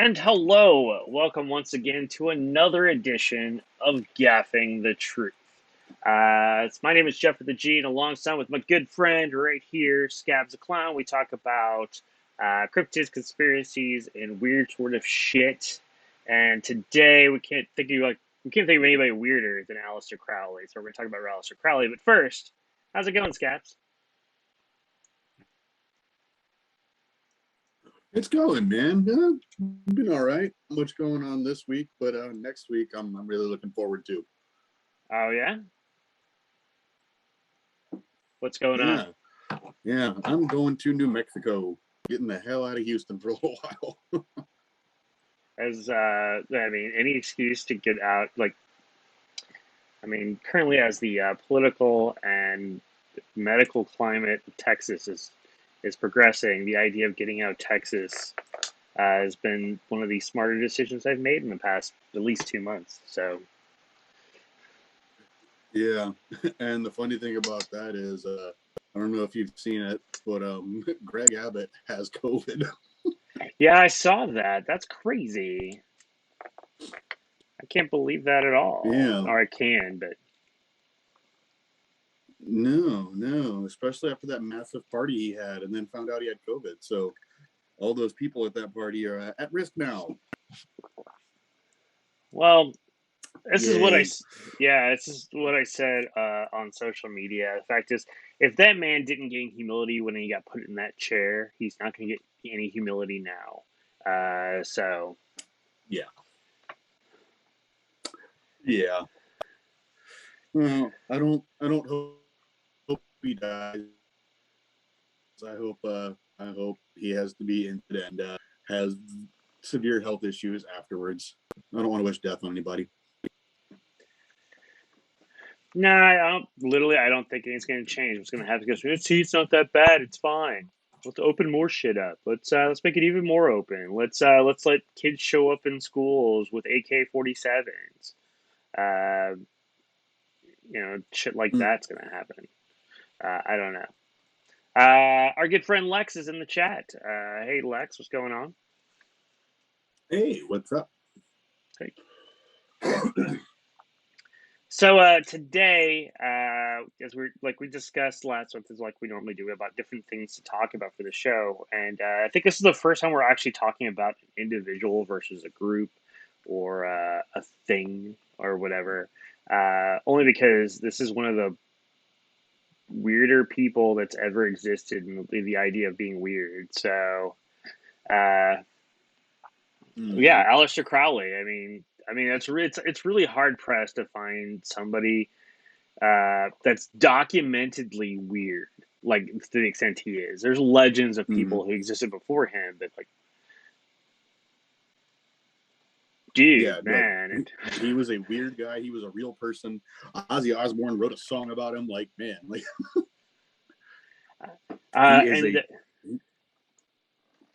And hello, welcome once again to another edition of Gaffing the Truth. My name is Jeff with the G, and alongside with my good friend right here, Skabz the Clown, we talk about cryptids, conspiracies, and weird sort of shit. And today we can't think of anybody weirder than Aleister Crowley, so we're going to talk about Aleister Crowley. But first, how's it going, Skabz? It's going, man. Been all right. Not much going on this week, but next week I'm really looking forward to. Oh yeah, what's going on? Yeah, yeah. I'm going to New Mexico, getting the hell out of Houston for a little while. Any excuse to get out, currently as the political and medical climate of Texas is progressing, the idea of getting out of Texas has been one of the smarter decisions I've made in the past at least 2 months. So, Yeah, and the funny thing about that is, I don't know if you've seen it, but Greg Abbott has COVID. yeah, I saw that. That's crazy. I can't believe that at all. Yeah, Or I can, but no, especially after that massive party he had, and then found out he had COVID. So all those people at that party are at risk now. well, This is what Yay. this is what I said on social media. The fact is, if that man didn't gain humility when he got put in that chair, he's not going to get any humility now. So Yeah, yeah. Well, I don't hope he dies. I hope he has to be in and has severe health issues afterwards. I don't want to wish death on anybody. no, I don't. Literally, I don't think anything's going to change. What's going to happen is, it's not that bad. It's fine. Let's open more shit up. Let's make it even more open. Let's let kids show up in schools with AK-47s. Uh, shit like that's going to happen. I don't know. Our good friend Lex is in the chat. Hey, Lex, what's going on? Hey, what's up? Hey. So today, as we discussed last month, is like we normally do about different things to talk about for the show, and I think this is the first time we're actually talking about an individual versus a group or a thing or whatever. Only because this is one of the weirder people that's ever existed, and the idea of being weird. So. Uh, Mm-hmm. Yeah, Aleister Crowley. It's really hard pressed to find somebody that's documentedly weird, like to the extent he is. There's legends of Mm-hmm. people who existed before him, but like, Yeah, dude, no, man, he was a weird guy. He was a real person. Ozzy Osbourne wrote a song about him. Like, man, like he is and a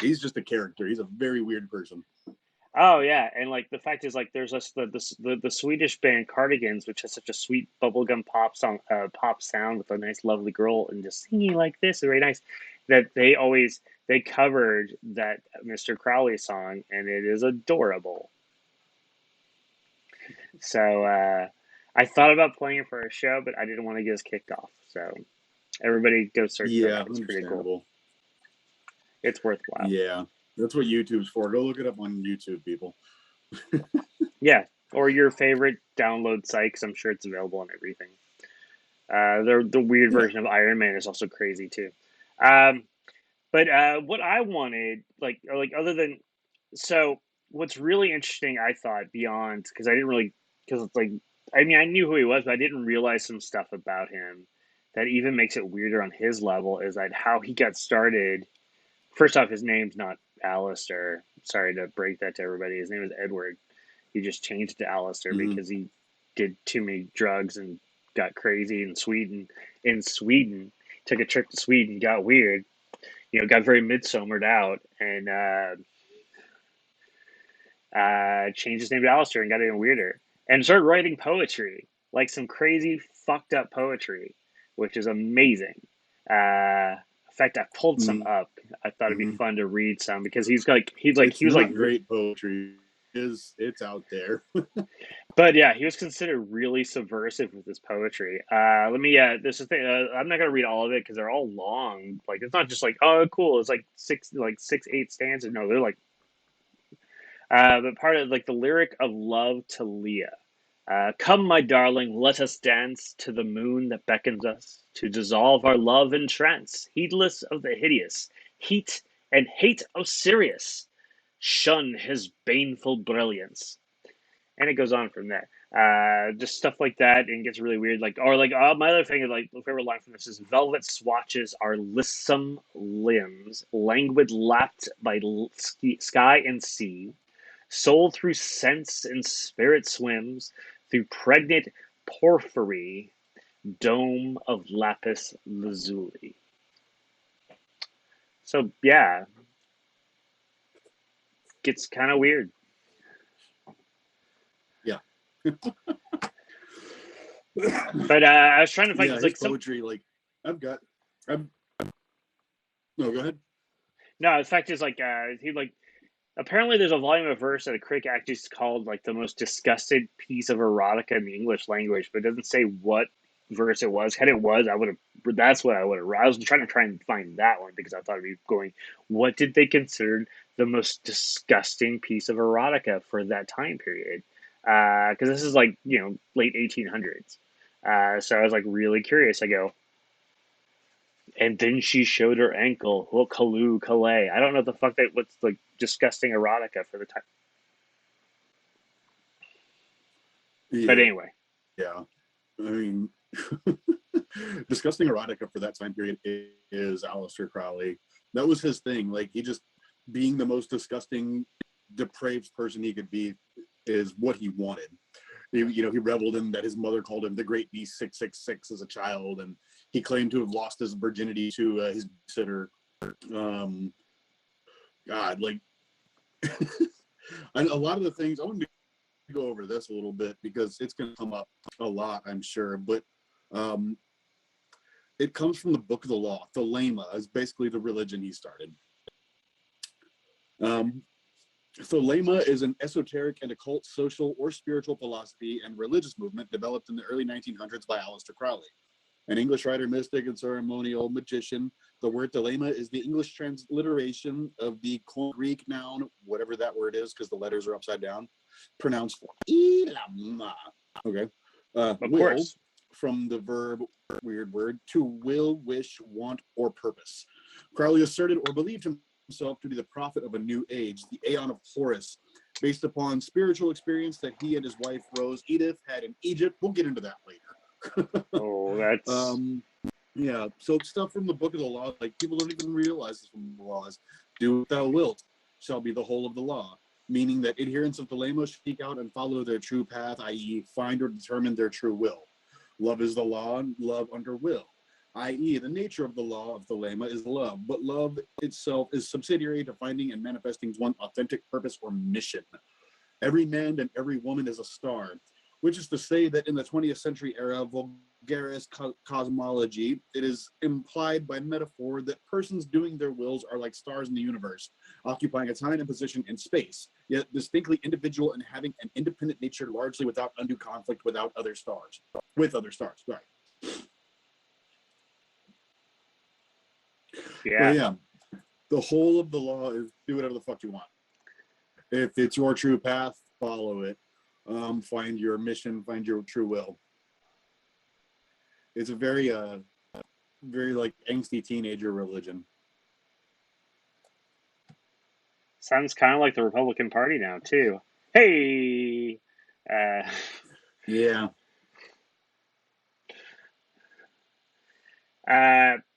he's just a character. He's a very weird person. oh yeah, and like the fact is, like, there's us the Swedish band Cardigans, which has such a sweet bubblegum pop sound with a nice, lovely girl and just singing like this, very nice. That they covered that Mr. Crowley song, and it is adorable. So I thought about playing it for a show, but I didn't want to get us kicked off. So everybody go search that Yeah, out. It's pretty cool. understandable. It's worthwhile. Yeah, that's what YouTube's for. Go look it up on YouTube, people. Yeah, or your favorite download site, because I'm sure it's available on everything. The weird Yeah. version of Iron Man is also crazy too. Um, but what I wanted, other than so, what's really interesting, I thought beyond because I didn't really because it's like I knew who he was, but I didn't realize some stuff about him that even makes it weirder on his level. Is that how he got started? First off, his name's not Alistair. Sorry to break that to everybody. His name is Edward. He just changed to Alistair Mm-hmm. because he did too many drugs and got crazy in Sweden. In Sweden, took a trip to Sweden, got weird. Got very midsummered out, and changed his name to Alistair and got even weirder. And started writing poetry, like some crazy fucked up poetry, which is amazing. Uh, In fact, I pulled some Mm-hmm. up. I thought it'd be Mm-hmm. fun to read some because he It's was like, not great poetry. It's out there. but yeah, he was considered really subversive with his poetry. Let me. There's a thing. I'm not gonna read all of it because they're all long. Like it's not just like, oh, cool. It's like six, 8 stanzas. No, they're like. But part of like the lyric of love to Leah. Come, my darling, let us dance to the moon that beckons us to dissolve our love in trance, heedless of the hideous heat and hate of Sirius. Shun his baneful brilliance, and it goes on from there. Just stuff like that, and it gets really weird. Like, or like, my other thing is like, my favorite line from this is, "Velvet swatches our lissome limbs, languid lapped by sky and sea. Soul through sense and spirit swims, through pregnant porphyry, dome of lapis lazuli." So yeah, gets kind of weird. Yeah. But I was trying to find Yeah, because his like some poetry, like I've got. I'm no, go ahead. no, the fact is like he like apparently there's a volume of verse that a critic actually called like the most disgusted piece of erotica in the English language, but it doesn't say what verse it was. Had it was, I would have. That's what I would have. I was trying and find that one because I thought it'd be going. What did they consider the most disgusting piece of erotica for that time period? Because this is like late 1800s. So I was like really curious. I go, and then she showed her ankle. Well, Kalu Calais. I don't know the fuck that what's like disgusting erotica for the time. But Yeah, anyway, yeah. I mean, disgusting erotica for that time period is Aleister Crowley. That was his thing. Like he just being the most disgusting, depraved person he could be is what he wanted. He reveled in that his mother called him the Great Beast 666 as a child, and he claimed to have lost his virginity to his sitter. Um, God, like and a lot of the things I want to go over this a little bit because it's going to come up a lot, I'm sure. But um, it comes from the Book of the Law. Thelema is basically the religion he started. Um, Thelema is an esoteric and occult social or spiritual philosophy and religious movement developed in the early 1900s by Aleister Crowley, an English writer, mystic, and ceremonial magician. The word thelema is the English transliteration of the Greek noun, whatever that word is, because the letters are upside down, pronounced ilama. Okay. of Will, course, from the verb, weird word, to will, wish, want, or purpose. Crowley asserted or believed himself to be the prophet of a new age, the Aeon of Horus, based upon spiritual experience that he and his wife, Rose Edith, had in Egypt. We'll get into that later. oh, that's um, yeah, so stuff from the Book of the Law, like people don't even realize this from the laws. Do what thou wilt shall be the whole of the law, meaning that adherents of the Lema seek out and follow their true path, i.e., find or determine their true will. Love is the law, and love under will, i.e., the nature of the law of the Lema is love, but love itself is subsidiary to finding and manifesting one's authentic purpose or mission. Every man and every woman is a star, which is to say that in the 20th century era vulgaris cosmology, it is implied by metaphor that persons doing their wills are like stars in the universe, occupying a time and position in space, yet distinctly individual and having an independent nature largely without undue conflict with other stars. Sorry. But yeah. yeah, the whole of the law is do whatever the fuck you want. If it's your true path, follow it. Find your mission, find your true will. It's a very like angsty teenager religion. Sounds kind of like the Republican Party now too. Hey, uh, Yeah.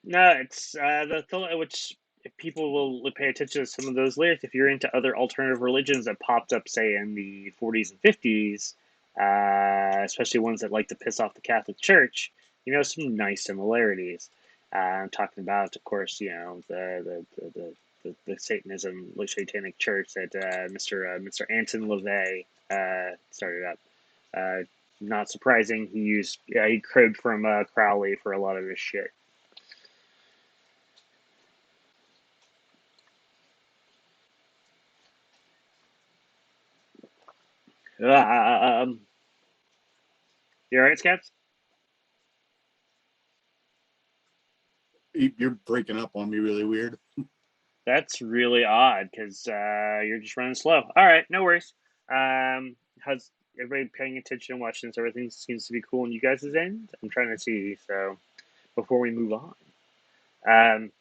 no, it's which if people will pay attention to some of those lyrics. If you're into other alternative religions that popped up, say in the 40s and 50s, especially ones that like to piss off the Catholic Church, some nice similarities. I'm talking about, of course, the Satanism, like Satanic Church that Mr. Anton LaVey started up. Uh, Not surprising, he cribbed from Crowley for a lot of his shit. Um, you all right, Skabz? You're breaking up on me really weird. That's really odd because you're just running slow. All right, no worries. How's everybody paying attention and watching this? Everything seems to be cool on you guys' end. I'm trying to see. So before we move on, um,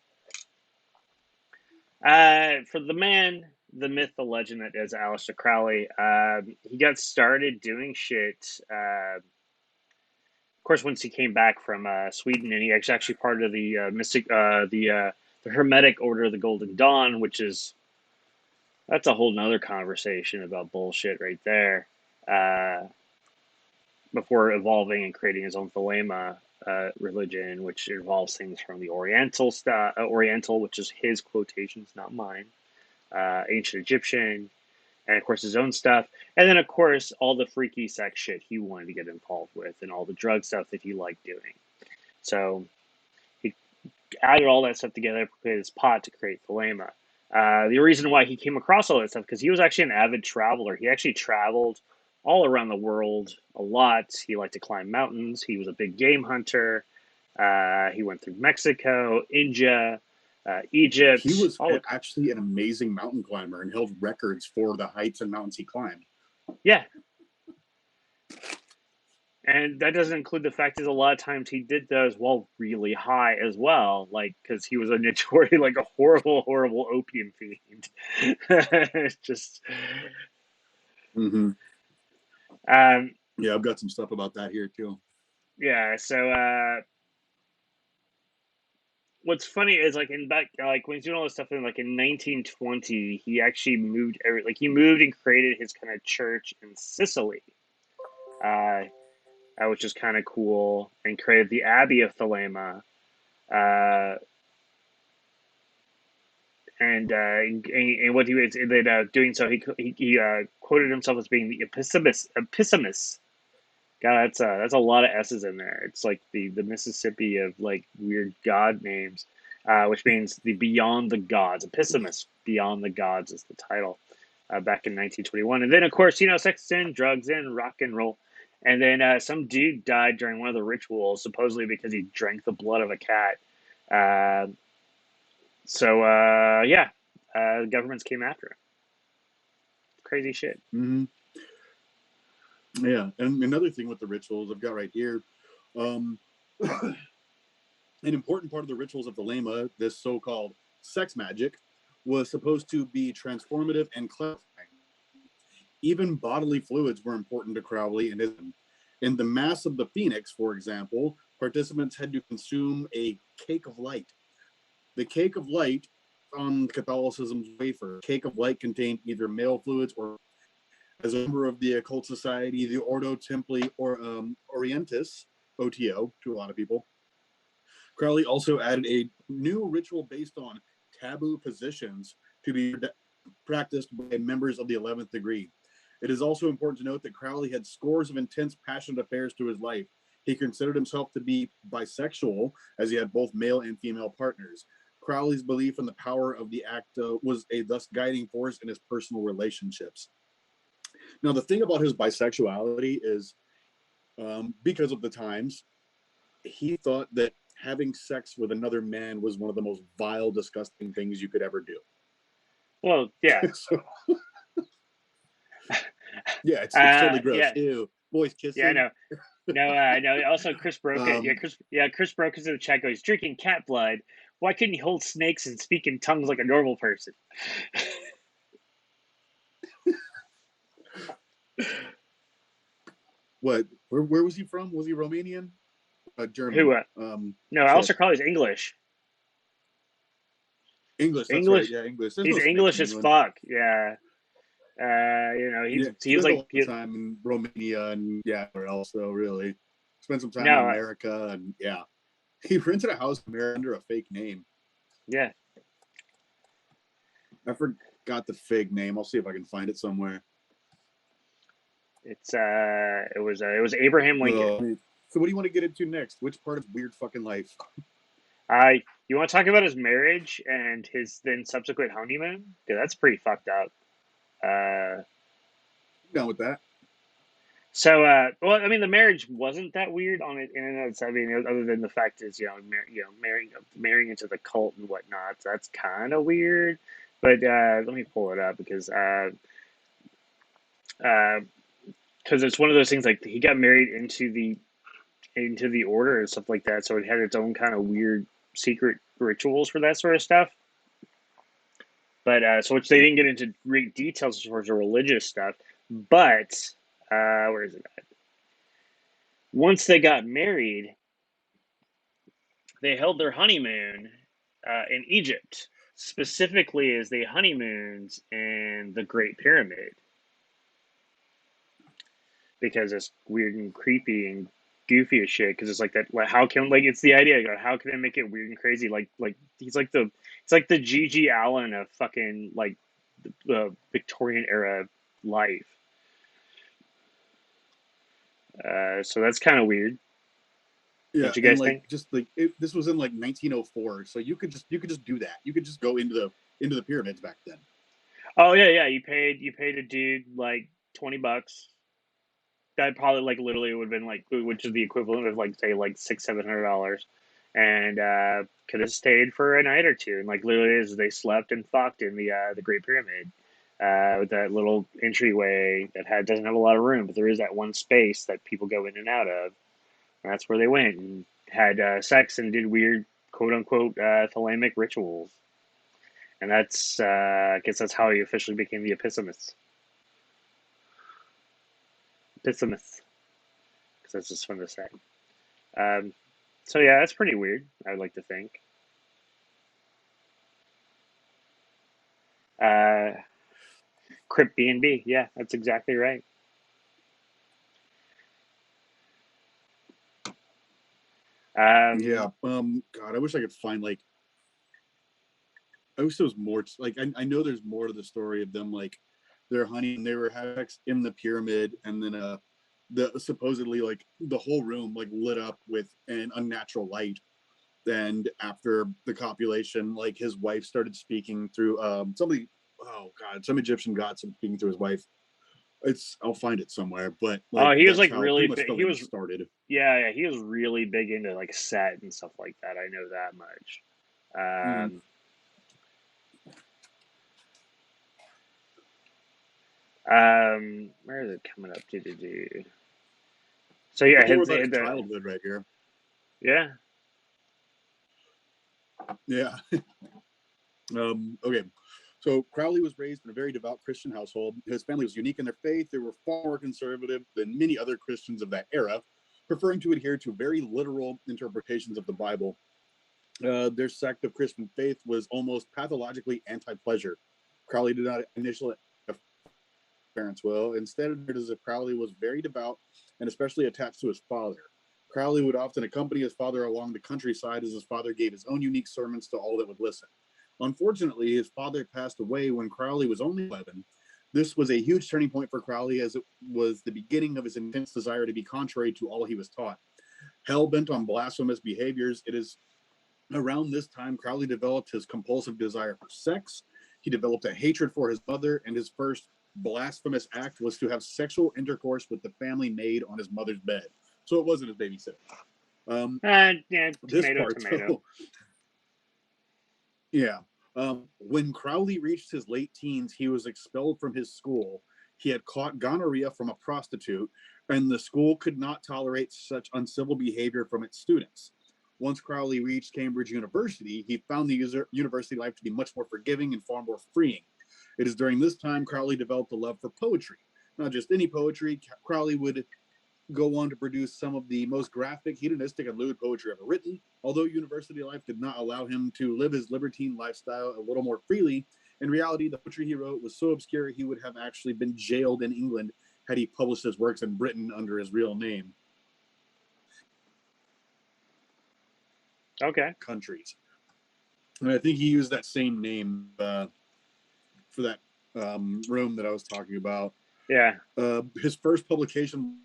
for the man, the myth, the legend that is Aleister Crowley, he got started doing shit. Of course, once he came back from Sweden, and he actually part of the mystic, the Hermetic Order of the Golden Dawn, which is that's a whole nother conversation about bullshit right there. Uh, before evolving and creating his own Thelema religion, which involves things from the Oriental stuff, Oriental, which is his quotations, not mine, ancient Egyptian, and of course his own stuff, and then of course all the freaky sex shit he wanted to get involved with, and all the drug stuff that he liked doing. So he added all that stuff together, prepared his pot to create Thelema. The reason why he came across all that stuff because he was actually an avid traveler. He actually traveled all around the world a lot. He liked to climb mountains. He was a big game hunter. He went through Mexico, India, He Egypt. was All actually an amazing mountain climber and held records for the heights and mountains he climbed. yeah, and that doesn't include the fact that a lot of times he did those while really high as well, like because he was a notorious, like a horrible, horrible opium fiend. It's just, Mm-hmm. um, Yeah, I've got some stuff about that here too. yeah. So what's funny is like in back, like when he's doing all this stuff in like in 1920, he actually moved, like he moved and created his kind of church in Sicily, uh, which is kind of cool, and created the Abbey of Thelema. Uh, and what he was that doing so he quoted himself as being the epissimus. God, that's a lot of s's in there. It's like the Mississippi of like weird god names, which means the beyond the gods. Epissimus, beyond the gods, is the title. Back in 1921, and then of course sex in, drugs in, rock and roll, and then some dude died during one of the rituals, supposedly because he drank the blood of a cat. Uh, yeah, the governments came after him. Crazy shit. Mm-hmm. Yeah, and another thing with the rituals I've got right here, an important part of the rituals of the Lema, this so-called sex magic, was supposed to be transformative and clarifying. Even bodily fluids were important to Crowley and his. In the Mass of the Phoenix, for example, participants had to consume a cake of light. The cake of light on Catholicism's wafer. Cake of light contained either male fluids or, as a member of the occult society, the Ordo Templi Orientis, OTO, to a lot of people, Crowley also added a new ritual based on taboo positions to be practiced by members of the 11th degree. It is also important to note that Crowley had scores of intense, passionate affairs to his life. He considered himself to be bisexual, as he had both male and female partners. Crowley's belief in the power of the act was a thus guiding force in his personal relationships. Now, the thing about his bisexuality is, because of the times, he thought that having sex with another man was one of the most vile, disgusting things you could ever do. Well, yeah. So, yeah, it's totally gross. Yeah. Ew, boys kissing. Yeah, I know. No. Also, Chris broke it. Chris broke into the chat. He's drinking cat blood. Why couldn't he hold snakes and speak in tongues like a normal person? What? Where was he from? Was he Romanian? German. Who? No, So Aleister Crowley's English. English. That's right. English. Yeah, English. There's He's no snakes English in as England. fuck. Yeah. Yeah, He was spent a like lot of time in Romania and where else though? Really, spent some time in no. America and he rented a house in America under a fake name. Yeah. I forgot the fake name. I'll see if I can find it somewhere. It was Abraham Lincoln. So what do you want to get into next? Which part of weird fucking life? You want to talk about his marriage and his then subsequent honeymoon? Dude, that's pretty fucked up. Down with that. So, well, I mean, the marriage wasn't that weird on it in and of itself. I mean, other than the fact is, marrying into the cult and whatnot. So that's kind of weird. But let me pull it up because uh, it's one of those things like he got married into the order and stuff like that. So it had its own kind of weird secret rituals for that sort of stuff. But so which they didn't get into great details as far as the religious stuff. But where is it at? Once they got married, they held their honeymoon in Egypt, specifically as they honeymooned in the Great Pyramid, because it's weird and creepy and goofy as shit. Because it's like that. Like, how can it's the idea? Like, how can they make it weird and crazy? Like it's like the G.G. Allen of fucking like the Victorian era life. So that's kind of weird. Yeah, Don't you and guys think? this was in like 1904, so you could just do that. You could just go into the pyramids back then. Oh yeah, yeah. You paid a dude like $20. That probably like literally would have been like, which is the equivalent of like say like $600-700, and could have stayed for a night or two, and like literally as they slept and fucked in the Great Pyramid, with that little entryway that doesn't have a lot of room, but there is that one space that people go in and out of, and that's where they went and had sex and did weird quote unquote thalamic rituals, and that's I guess that's how he officially became the Epistlemus. Epistlemus, because that's just fun to say. Um, so yeah, that's pretty weird. I would like to think. Uh, Crypt B&B. Yeah, that's exactly right. Yeah. Um, God, I wish I could find like. I wish there was more. Like, I know there's more to the story of them. Like, their honey, and they were having sex in the pyramid, and then the supposedly like the whole room like lit up with an unnatural light. And after the copulation, like his wife started speaking through somebody. Oh God, some Egyptian god speaking through his wife. I'll find it somewhere, but oh, like he was that's like how really pretty much big. the He legend was started. yeah, yeah, he was really big into like set and stuff like that. I know that much. Mm. Where is it coming up? So yeah, More his about his the childhood right here. yeah. Yeah. Okay. So Crowley was raised in a very devout Christian household. His family was unique in their faith. They were far more conservative than many other Christians of that era, preferring to adhere to very literal interpretations of the Bible. Their sect of Christian faith was almost pathologically anti-pleasure. Crowley did not initially parents will. Instead, it is that Crowley was very devout and especially attached to his father. Crowley would often accompany his father along the countryside as his father gave his own unique sermons to all that would listen. Unfortunately, his father passed away when Crowley was only 11. This was a huge turning point for Crowley as it was the beginning of his intense desire to be contrary to all he was taught. Hell bent on blasphemous behaviors, it is around this time Crowley developed his compulsive desire for sex. He developed a hatred for his mother, and his first blasphemous act was to have sexual intercourse with the family maid on his mother's bed. So it wasn't his babysitter. Yeah, This tomato, part, tomato. though, yeah. When Crowley reached his late teens, he was expelled from his school. He had caught gonorrhea from a prostitute, and the school could not tolerate such uncivil behavior from its students. Once Crowley reached Cambridge University, he found the university life to be much more forgiving and far more freeing. It is during this time Crowley developed a love for poetry. Not just any poetry, Crowley would go on to produce some of the most graphic, hedonistic, and lewd poetry ever written. Although university life did not allow him to live his libertine lifestyle a little more freely, in reality, the poetry he wrote was so obscure he would have actually been jailed in England had he published his works in Britain under his real name. Okay. Countries. And I think he used that same name for that room that I was talking about. Yeah. His first publication.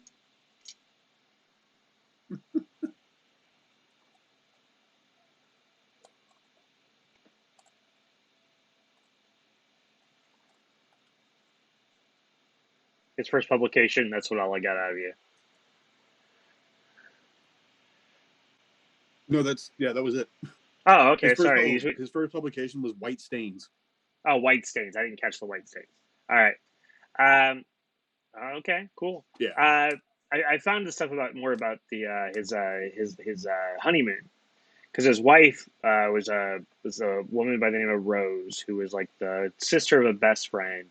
His first publication. That's what all I got out of you. No, that was it. Oh, okay. Sorry. His first publication was White Stains. Oh, white stains. I didn't catch the white stains. All right. Um, okay. Cool. Yeah. I found the stuff about the his honeymoon because his wife was a woman by the name of Rose, who was like the sister of a best friend,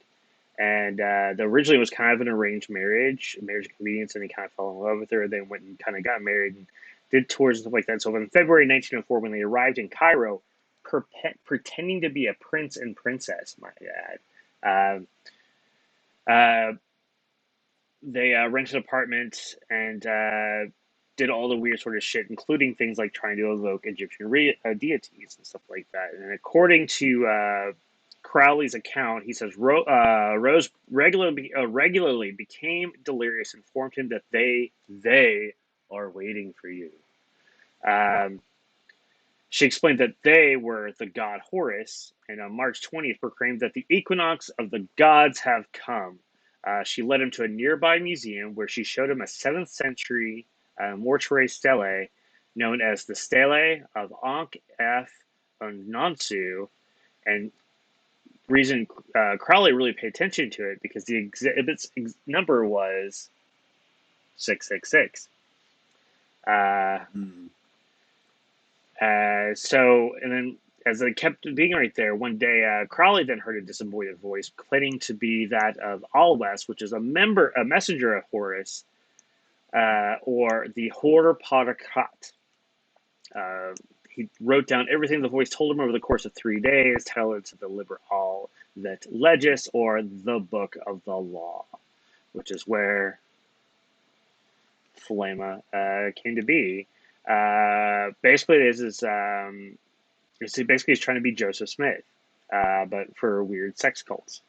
and originally was kind of an arranged marriage, a marriage of convenience, and he kind of fell in love with her. They went and kind of got married and did tours and stuff like that. So in February 1904, when they arrived in Cairo, pretending to be a prince and princess, my dad. Uh, they rented an apartment and did all the weird sort of shit, including things like trying to evoke Egyptian deities and stuff like that. And according to Crowley's account, he says Rose regularly became delirious, and informed him that they are waiting for you. Um, she explained that they were the god Horus, and on March 20th proclaimed that the equinox of the gods have come. She led him to a nearby museum where she showed him a 7th century mortuary stele known as the Stele of Ankh F. Nonsu. And reason Crowley really paid attention to it because the exhibit's number was 666. Mm. And then as they kept being right there, one day Crowley then heard a disembodied voice claiming to be that of Alwest, which is a messenger of Horus, or the Hor Patakat. He wrote down everything the voice told him over the course of 3 days, tailored to deliver all that Legis, or the Book of the Law, which is where Thelema came to be. Basically, basically he's trying to be Joseph Smith, but for weird sex cults.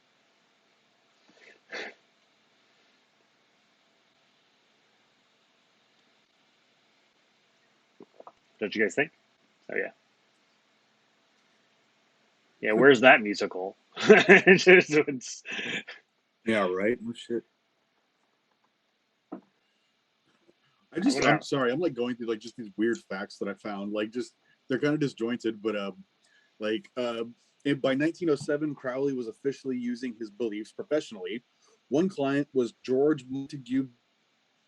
Don't you guys think? Oh yeah, yeah. Where's that musical? Yeah, right. Oh shit. I'm sorry. I'm like going through like just these weird facts that I found. Like just they're kind of disjointed, but like by 1907, Crowley was officially using his beliefs professionally. One client was George Montague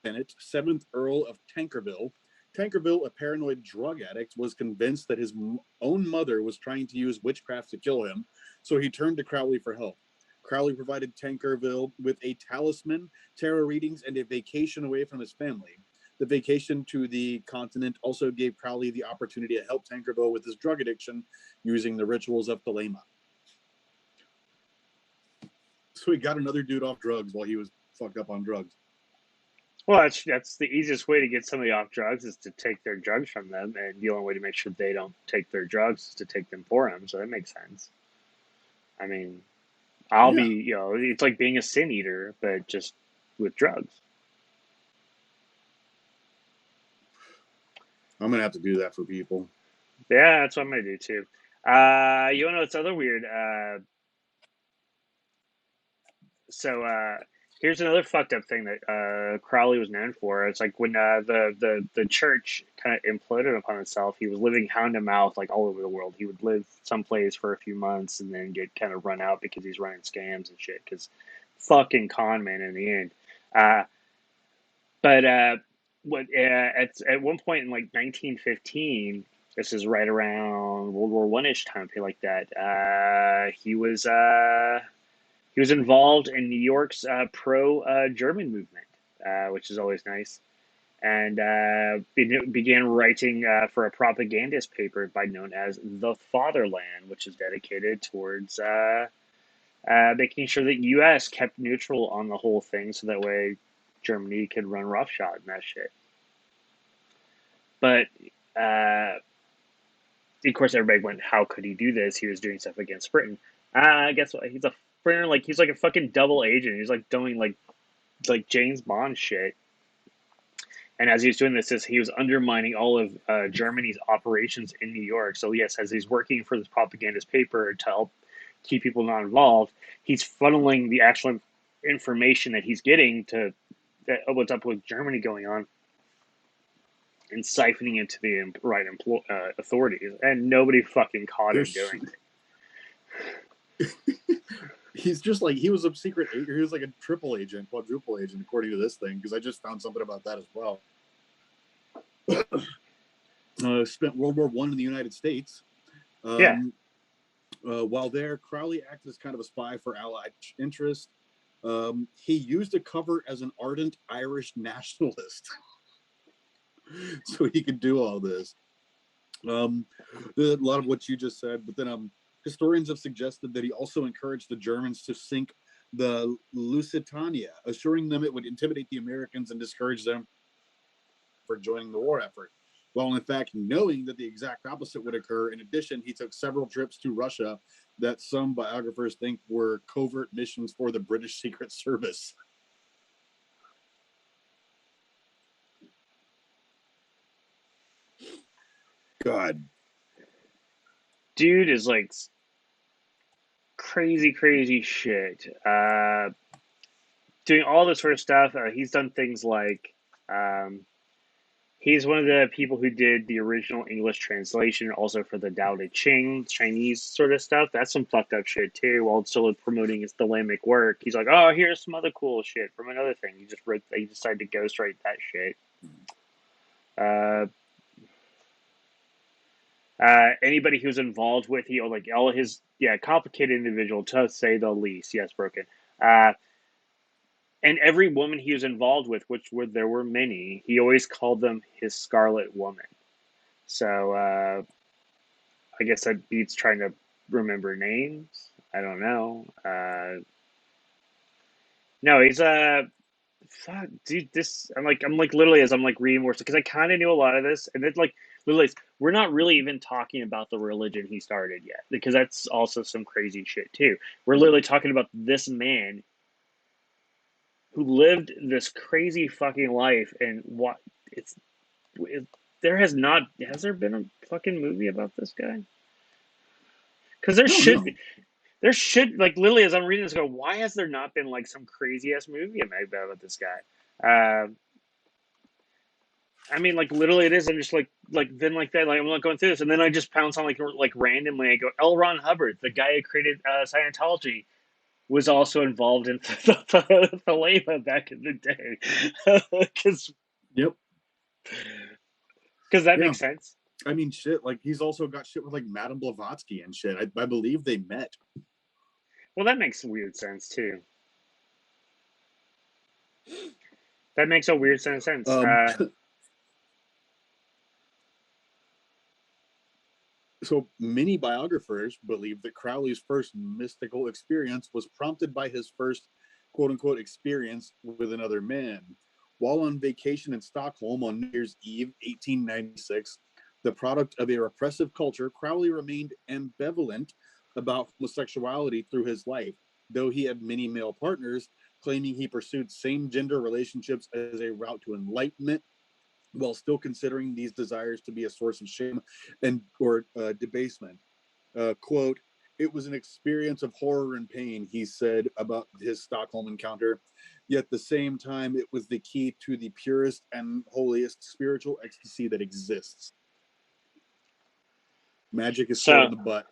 Bennett, 7th Earl of Tankerville. Tankerville, a paranoid drug addict, was convinced that his own mother was trying to use witchcraft to kill him, so he turned to Crowley for help. Crowley provided Tankerville with a talisman, tarot readings, and a vacation away from his family. The vacation to the continent also gave Crowley the opportunity to help Tankerville with his drug addiction using the rituals of Thelema. So he got another dude off drugs while he was fucked up on drugs. Well, that's the easiest way to get somebody off drugs is to take their drugs from them, and the only way to make sure they don't take their drugs is to take them for them. So that makes sense. I mean, Yeah. it's like being a sin eater, but just with drugs. I'm gonna have to do that for people. Yeah, that's what I'm gonna do too. You wanna know what's other weird? So here's another fucked up thing that Crowley was known for. It's like when the church kind of imploded upon itself. He was living hand to mouth like all over the world. He would live someplace for a few months and then get kind of run out because he's running scams and shit. Because fucking con man in the end. Uh, but what at one point in like 1915. This is right around World War One ish time period like that. He was involved in New York's pro German movement, which is always nice, and began writing for a propagandist paper known as The Fatherland, which is dedicated towards making sure that U.S. kept neutral on the whole thing, so that way Germany could run roughshod and that shit. But of course, everybody went, "How could he do this? He was doing stuff against Britain." Guess what? He's like a fucking double agent. He's like doing like James Bond shit. And as he was doing this, he was undermining all of Germany's operations in New York. So yes, as he's working for this propagandist paper to help keep people not involved, he's funneling the actual information that he's getting to what's up with Germany going on and siphoning it to the right authorities, and nobody fucking caught him There's doing he's just like he was a secret agent. He was like a triple agent, quadruple agent, according to this thing. Because I just found something about that as well. Spent World War I in the United States. it. Yeah. While there, Crowley acted as kind of a spy for Allied interests. He used a cover as an ardent Irish nationalist, so he could do all this. A lot of what you just said, but then historians have suggested that he also encouraged the Germans to sink the Lusitania, assuring them it would intimidate the Americans and discourage them for joining the war effort. While in fact knowing that the exact opposite would occur. In addition, he took several trips to Russia that some biographers think were covert missions for the British Secret Service. God. Dude is like crazy shit. Doing all this sort of stuff. He's done things like he's one of the people who did the original English translation, also for the Tao Te Ching, Chinese sort of stuff. That's some fucked up shit too. While still promoting his Thelemic work, he's like, "Oh, here's some other cool shit from another thing." He just wrote. He decided to ghostwrite that shit. Anybody who's involved with like all of his complicated individual to say the least. Yes, broken. And every woman he was involved with, there were many, he always called them his Scarlet Woman. So I guess that beats trying to remember names. I don't know. No, he's fuck, dude. I'm like literally as I'm like reading more stuff because I kind of knew a lot of this, and it's like literally we're not really even talking about the religion he started yet because that's also some crazy shit too. We're literally talking about this man who lived this crazy fucking life and what it's there has there been a fucking movie about this guy? Because there should like literally as I'm reading this, I go, why has there not been like some crazy ass movie about this guy? I mean, like literally, it is. I'm just like then like that. Like I'm not going through this, and then I just pounce on like randomly. I go, L. Ron Hubbard, the guy who created Scientology, was also involved in the Thelema back in the day, because Yep. that Yeah. makes sense. I mean, shit. Like he's also got shit with like Madame Blavatsky and shit. I believe they met. Well, that makes weird sense too. That makes a weird sense. Um, So many biographers believe that Crowley's first mystical experience was prompted by his first quote unquote experience with another man. While on vacation in Stockholm on New Year's Eve, 1896, the product of a repressive culture, Crowley remained ambivalent about homosexuality through his life, though he had many male partners, claiming he pursued same gender relationships as a route to enlightenment while still considering these desires to be a source of shame and or debasement. Quote, it was an experience of horror and pain, he said about his Stockholm encounter. Yet at the same time, it was the key to the purest and holiest spiritual ecstasy that exists. Magic is stored So, in the butt.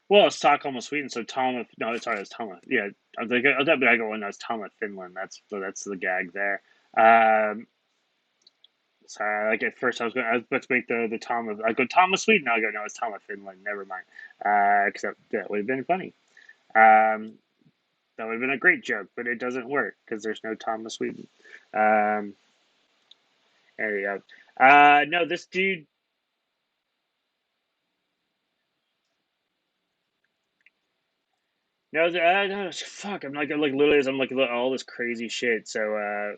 well, it's Stockholm, Sweden. So Tama, no, sorry, it's Tama. Yeah, I think I go. No, it's Tama, Finland. That's the gag there. Um, Sorry, like at first I was about to make the Tom of I go Tom of Sweden. Now I go no, it's Tom of Finland. Never mind. Because that would have been funny. Um, that would have been a great joke, but it doesn't work because there's no Tom of Sweden. Um, there you go. No, this dude. No, no, fuck. I'm like literally, I'm like all this crazy shit. So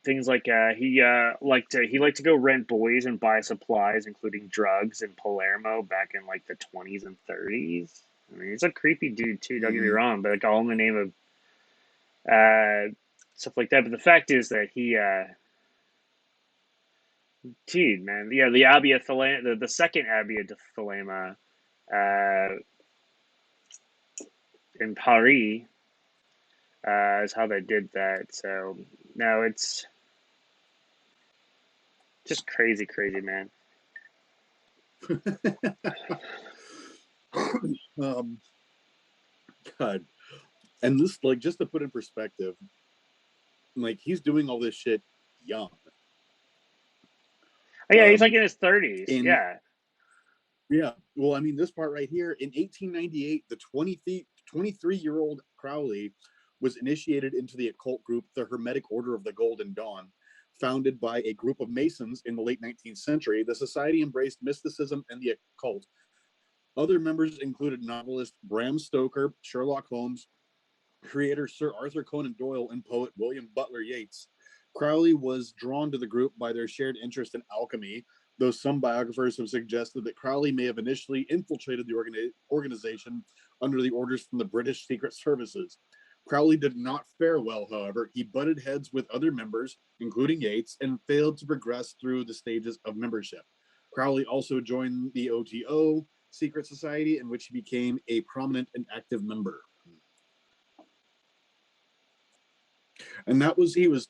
things like he liked to go rent boys and buy supplies, including drugs in Palermo back in like the 20s and 30s. I mean, he's a creepy dude too. Don't get me wrong, but like all in the name of stuff like that. But the fact is that dude, man, yeah, the Abbey of Thelema, the second Abbey of Thelema, uh, in Paris. is how they did that. So no, it's just crazy, crazy, man. um, God, and this, like, just to put in perspective, like, he's doing all this shit young. Oh, yeah, he's like Um, in his 30s. in Yeah. Yeah, well, I mean, this part right here in 1898, the 23-year-old Crowley was initiated into the occult group, the Hermetic Order of the Golden Dawn. Founded by a group of Masons in the late 19th century, the society embraced mysticism and the occult. Other members included novelist Bram Stoker, Sherlock Holmes, creator Sir Arthur Conan Doyle, and poet William Butler Yeats. Crowley was drawn to the group by their shared interest in alchemy, though some biographers have suggested that Crowley may have initially infiltrated the organization under the orders from the British Secret Services. Crowley did not fare well, however. He butted heads with other members, including Yeats, and failed to progress through the stages of membership. Crowley also joined the OTO secret society, in which he became a prominent and active member. And he was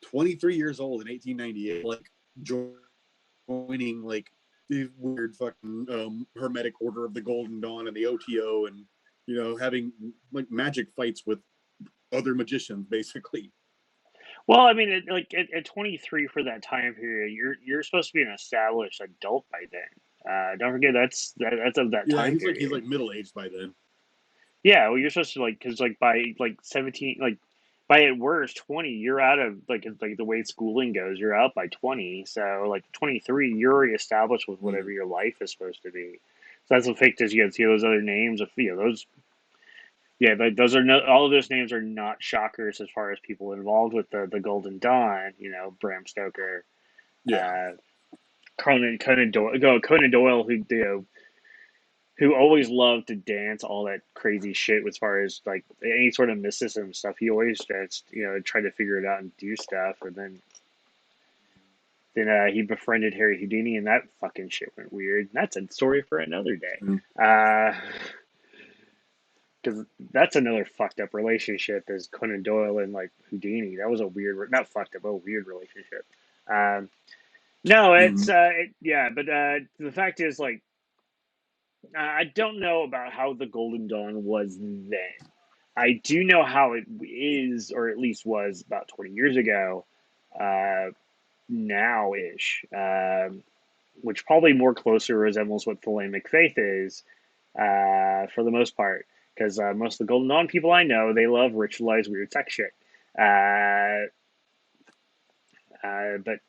23 years old in 1898, like joining like these weird fucking Hermetic Order of the Golden Dawn and the OTO, and having like magic fights with other magicians, basically. Well, I mean, at 23 for that time period, you're supposed to be an established adult by then. Don't forget that's of that Yeah, time he's period. like middle aged by then. Yeah, well, you're supposed to because by 17, by at worst 20, you're out of the way schooling goes. You're out by 20, so 23, you're already established with whatever Mm. your life is supposed to be. So that's what fake does. You see those other names of those. Yeah, those are no. All of those names are not shockers as far as people involved with the Golden Dawn. Bram Stoker, Yeah, uh, Conan Doyle, who always loved to dance, all that crazy shit as far as any sort of mysticism stuff. He always just tried to figure it out and do stuff, and then he befriended Harry Houdini, and that fucking shit went weird. That's a story for another day. mm. Because that's another fucked up relationship is Conan Doyle and Houdini. That was a weird, not fucked up, but a weird relationship. Um, no, Mm. yeah, but the fact is, I don't know about how the Golden Dawn was then. I do know how it is, or at least was about 20 years ago, uh, now ish, which probably more closer resembles what Thelemic faith is for the most part. Because most of the Golden Dawn people I know, they love ritualized weird sex shit. Uh, but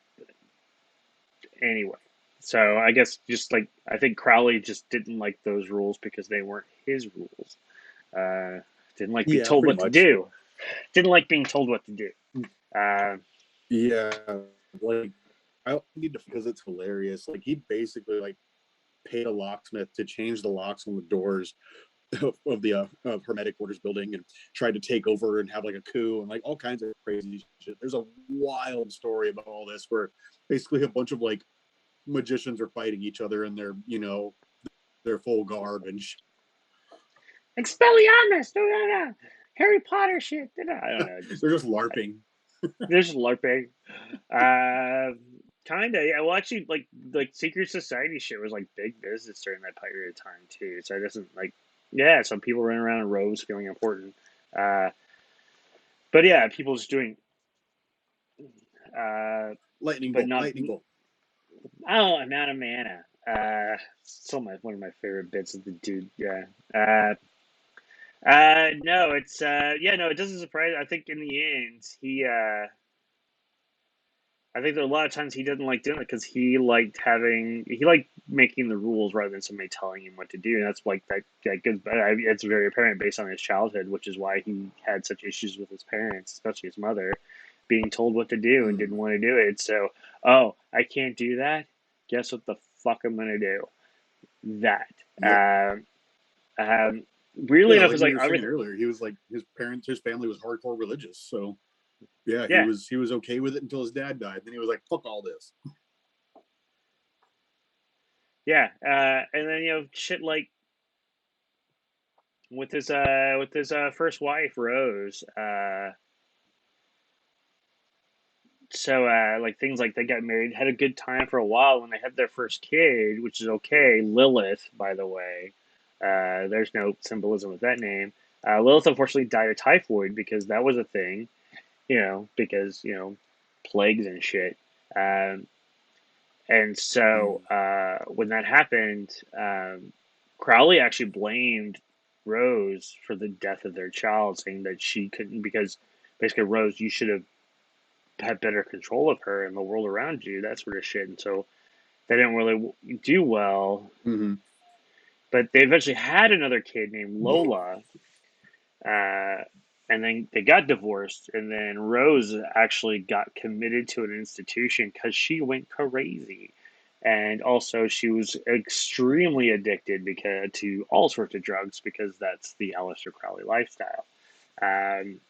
anyway, so I guess just I think Crowley just didn't like those rules because they weren't his rules. Uh, didn't like being Yeah, told pretty what to much. do. Didn't like being told what to do. Uh, Yeah, like I need to, because it's hilarious. Like, he basically like paid a locksmith to change the locks on the doors of the Hermetic Orders building, and tried to take over and have like a coup and like all kinds of crazy shit. There's a wild story about all this where basically a bunch of like magicians are fighting each other in their full garb and Expelliarmus! Harry Potter shit! I don't know. they're just LARPing. They're just LARPing. Uh, Kinda. Yeah. Well, actually, secret society shit was big business during that period of time too. So it doesn't yeah. Some people running around in robes feeling important. Uh, but yeah, people just doing. Uh, Lightning but bolt, not. lightning bolt. Oh, amount of mana. Still one of my favorite bits of the dude. Yeah. No, it's yeah, no, it doesn't surprise. I think in the end, I think that a lot of times he didn't like doing it because he liked making the rules rather than somebody telling him what to do, and that's that goes. It's very apparent based on his childhood, which is why he had such issues with his parents, especially his mother, being told what to do and Mm. didn't want to do it. So, oh, I can't do that. Guess what the fuck I'm gonna do? That. Yep. Weirdly Yeah, enough, like it's we were I was saying earlier, he was like his family was hardcore religious, so yeah, yeah. he was okay with it until his dad died. Then he was like, "Fuck all this." Yeah, and then shit with his first wife Rose. Like things like they got married, had a good time for a while when they had their first kid, which is okay. Lilith, by the way. There's no symbolism with that name. Lilith unfortunately died of typhoid because that was a thing, because plagues and shit. Um, and so Mm. when that happened, Crowley actually blamed Rose for the death of their child, saying that she couldn't because basically Rose, you should have better control of her and the world around you, that sort of shit. And so they didn't really do well. Mm-hmm. But they eventually had another kid named Lola, uh, and then they got divorced. And then Rose actually got committed to an institution because she went crazy. And also, she was extremely addicted to all sorts of drugs because that's the Aleister Crowley lifestyle. Um,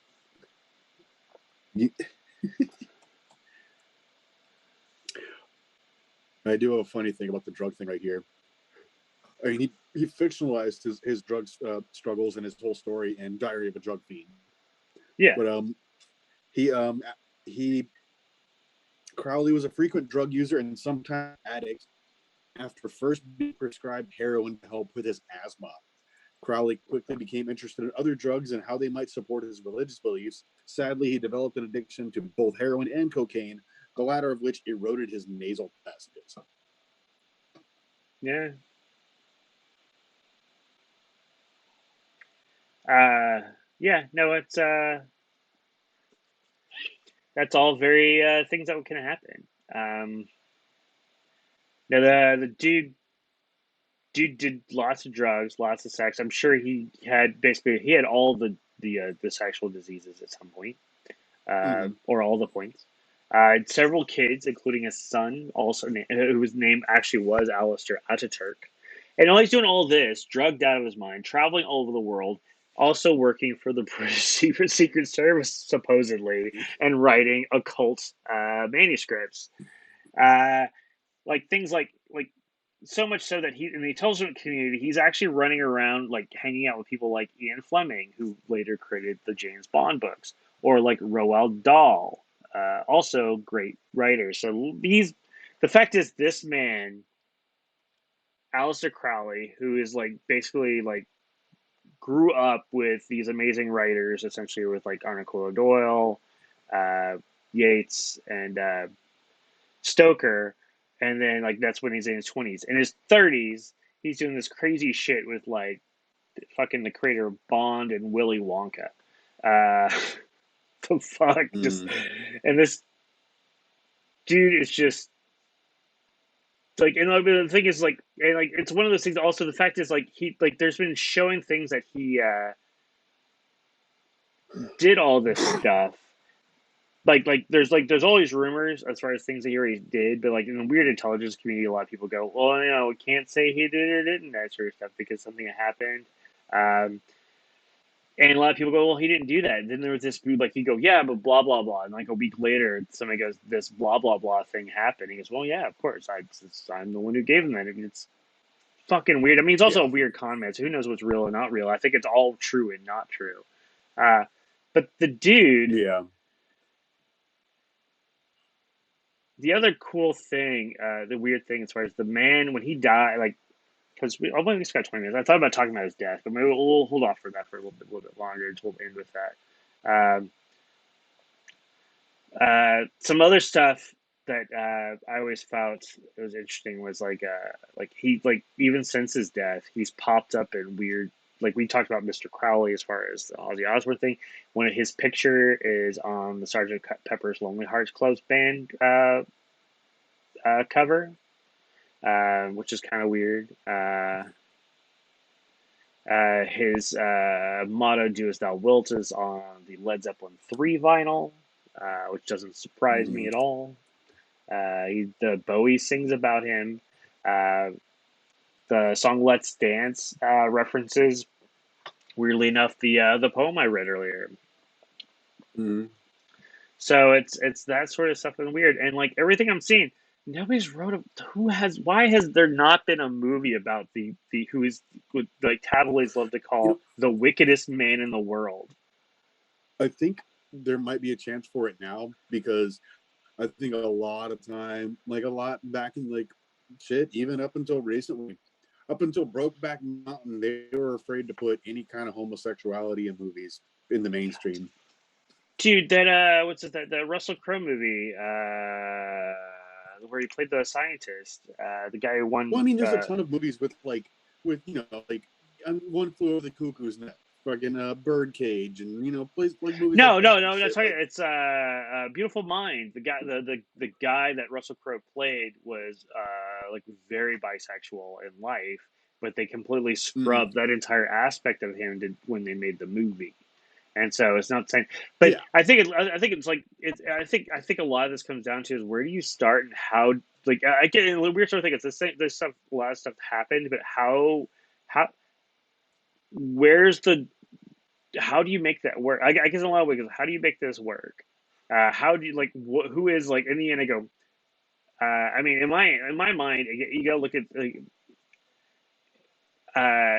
You, I do have a funny thing about the drug thing right here. I mean, he fictionalized his drug struggles and his whole story in Diary of a Drug Fiend. yeah, But he he Crowley was a frequent drug user and sometimes addict. After first being prescribed heroin to help with his asthma, Crowley quickly became interested in other drugs and how they might support his religious beliefs. Sadly, he developed an addiction to both heroin and cocaine, the latter of which eroded his nasal passages. yeah. Uh, yeah, no, it's that's all very things that can happen. Now the dude did lots of drugs, lots of sex. I'm sure he had all the sexual diseases at some point, Mm-hmm. or all the points. Had several kids, including a son, also whose name actually was Alistair Ataturk. And while he's doing all this, drugged out of his mind, traveling all over the world, also working for the British Secret Service supposedly, and writing occult manuscripts. Uh, like things like so much so that he in the intelligence community he's actually running around like hanging out with people like Ian Fleming, who later created the James Bond books, or like Roald Dahl, also great writer. So he's the fact is this man, Aleister Crowley, who is like basically like grew up with these amazing writers, essentially with like Arthur Conan Doyle, uh, Yeats, and Stoker, and then like that's when he's in his 20s. In his 30s, he's doing this crazy shit with like fucking the creator of Bond and Willy Wonka. Uh, the fuck, just Mm. and this dude is just like, and like, the thing is like, and like it's one of those things. Also, the fact is like he like there's been showing things that he did all this stuff. There's always rumors as far as things that he already did, but like in the weird intelligence community, a lot of people go, well, we can't say he did or didn't, that sort of stuff, because something happened. Um, and a lot of people go, well, he didn't do that. And then there was this dude, like, he go, yeah, but blah blah blah. And like a week later, somebody goes, this blah blah blah thing happened. He goes, well, yeah, of course, I'm the one who gave him that. I mean, it's fucking weird. I mean, it's also a Yeah. weird con man, so who knows what's real and not real. I think it's all true and not true. Uh, but the dude, Yeah. the other cool thing, the weird thing as far as the man when he died, like because we only just got 20 minutes. I thought about talking about his death, but maybe we'll hold off for that for a little bit longer until we'll end with that. Some other stuff that I always felt was interesting was like he like even since his death, he's popped up in weird. Like we talked about Mr. Crowley as far as the Ozzy Osbourne thing. When his picture is on the Sergeant Pepper's Lonely Hearts Club Band cover, which is kind of weird. His motto "Do as Thou Wilt" is on the Led Zeppelin 3 vinyl, which doesn't surprise me Mm. at all. The Bowie sings about him. Uh, the song "Let's Dance" references, weirdly enough, the poem I read earlier. Mm. So it's that sort of stuff and weird, and like everything I'm seeing, Nobody's wrote a who has why has there not been a movie about the who is what like tabloids love to You know, call the wickedest man in the world? I think there might be a chance for it now because I think a lot of time, like a lot back in like shit, even up until recently, up until Brokeback Mountain, they were afraid to put any kind of homosexuality in movies in the mainstream. Dude, that what's it that the Russell Crowe movie, where he played the scientist, the guy who Well, won I mean, there's a ton of movies with like One Flew Over the Cuckoo's Nest, fucking Birdcage, and plays like movies like no, that no, and no, that's shit. right. Like, It's Beautiful Mind. The guy, the guy that Russell Crowe played was like very bisexual in life, but they completely mm, scrubbed that entire aspect of him when they made the movie. And so it's not saying, but yeah, I think it's like it's. I think a lot of this comes down to is where do you start and how. Like I get a little weird sort of thing. It's the same. There's stuff. A lot of stuff happened, but how where's the how do you make that work? I guess in a lot of ways, how do you make this work? How do you like who is like in the end? I go. I mean, in my mind, you gotta look at like,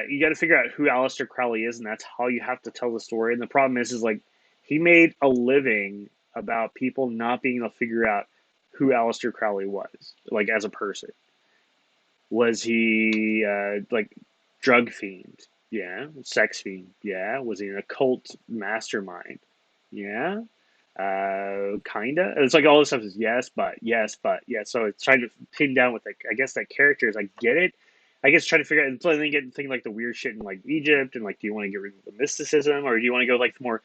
you got to figure out who Aleister Crowley is, and that's how you have to tell the story. And the problem is like he made a living about people not being able to figure out who Aleister Crowley was, like as a person. Was he like drug fiend? Yeah. Sex fiend? Yeah. Was he an occult mastermind? Yeah. Kinda. It's like all this stuff is yes, but yeah. So it's trying to pin down with like I guess that character is I get it. I guess trying to figure out. So then get thinking like the weird shit in like Egypt and like do you want to get rid of the mysticism or do you want to go like more?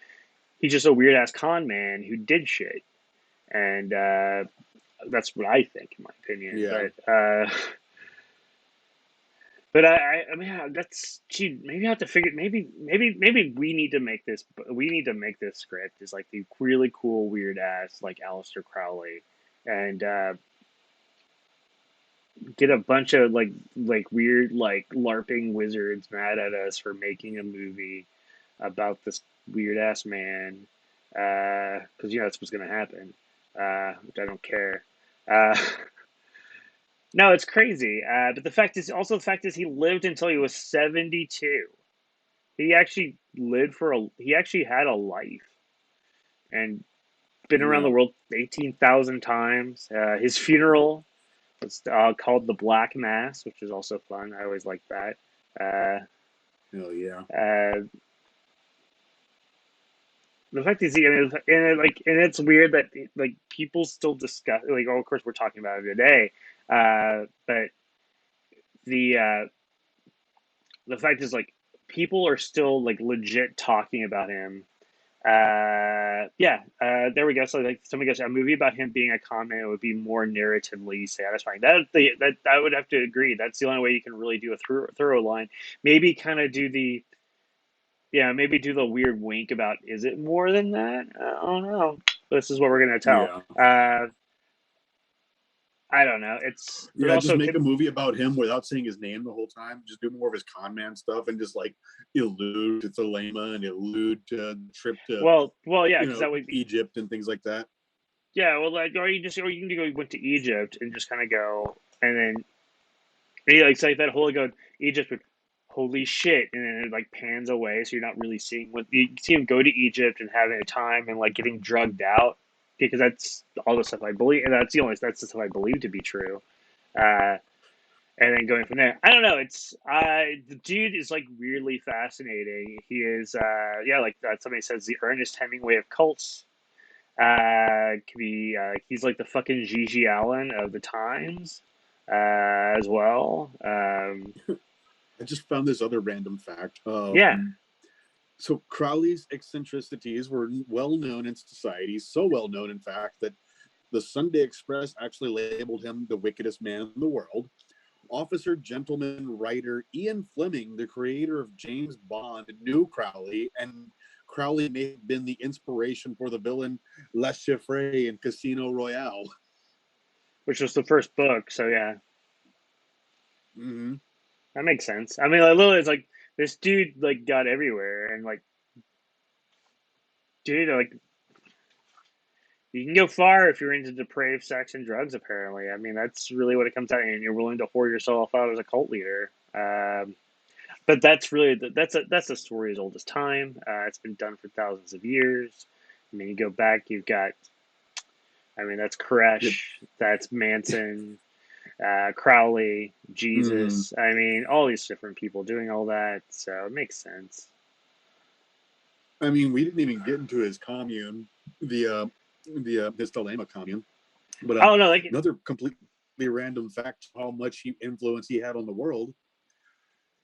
He's just a weird ass con man who did shit, and that's what I think in my opinion. yeah, But I mean, that's gee. Maybe I have to figure. Maybe we need to make this. We need to make this script is like the really cool, weird ass like Aleister Crowley, and get a bunch of like weird like LARPing wizards mad at us for making a movie about this weird ass man. Because that's what's gonna happen. Which I don't care. Uh, no, it's crazy. But the fact is he lived until he was 72. He actually he actually had a life and been around the yeah. world 18,000 times. His funeral was called the Black Mass, which is also fun. I always like that. Uh, Hell yeah. uh, the fact is, and it's weird that like people still discuss like, oh, of course we're talking about it today, but the uh, the fact is like people are still like legit talking about him. There we go. So like somebody goes, a movie about him being a con man would be more narratively satisfying. That I would have to agree. That's the only way you can really do a thorough line. Maybe kind of do the maybe do the weird wink about is it more than that? I don't know. This is what we're gonna tell. Yeah. I don't know. It's but Yeah, just also make a could movie about him without saying his name the whole time. Just do more of his con man stuff and just like allude to Thelema and allude to the trip to, yeah, because that would be Egypt and things like that. yeah. Well, like or you can go went to Egypt and just kind of go and then maybe like say that whole go Egypt with holy shit, and then it like pans away, so you're not really seeing what you see him go to Egypt and having a time and like getting drugged out because that's all the stuff I believe, and that's the stuff I believe to be true. Uh, and then going from there, I don't know. It's the dude is like weirdly fascinating. He is like somebody says the Ernest Hemingway of cults. Could be he's like the fucking Gigi Allen of the times as well. I just found this other random fact. Yeah, So Crowley's eccentricities were well known in society, so well known, in fact, that the Sunday Express actually labeled him the wickedest man in the world. Officer, gentleman, writer Ian Fleming, the creator of James Bond, knew Crowley, and Crowley may have been the inspiration for the villain Les Chiffre in Casino Royale. which was the first book. So yeah, Mm-hmm. that makes sense. I mean, like, literally, it's like this dude like got everywhere, and like dude, like You can go far if you're into depraved sex and drugs. Apparently, I mean that's really what it comes out, and you're willing to whore yourself out as a cult leader. But that's really that's a story as old as time. It's been done for thousands of years. I mean, you go back, you've got. I mean, that's Yep. Koresh, that's Manson, Crowley, Hmm. Jesus. I mean, all these different people doing all that, so it makes sense. I mean, we didn't even get into his commune, the his Thelema commune. But I don't know, like another completely random fact: how much influence he had on the world.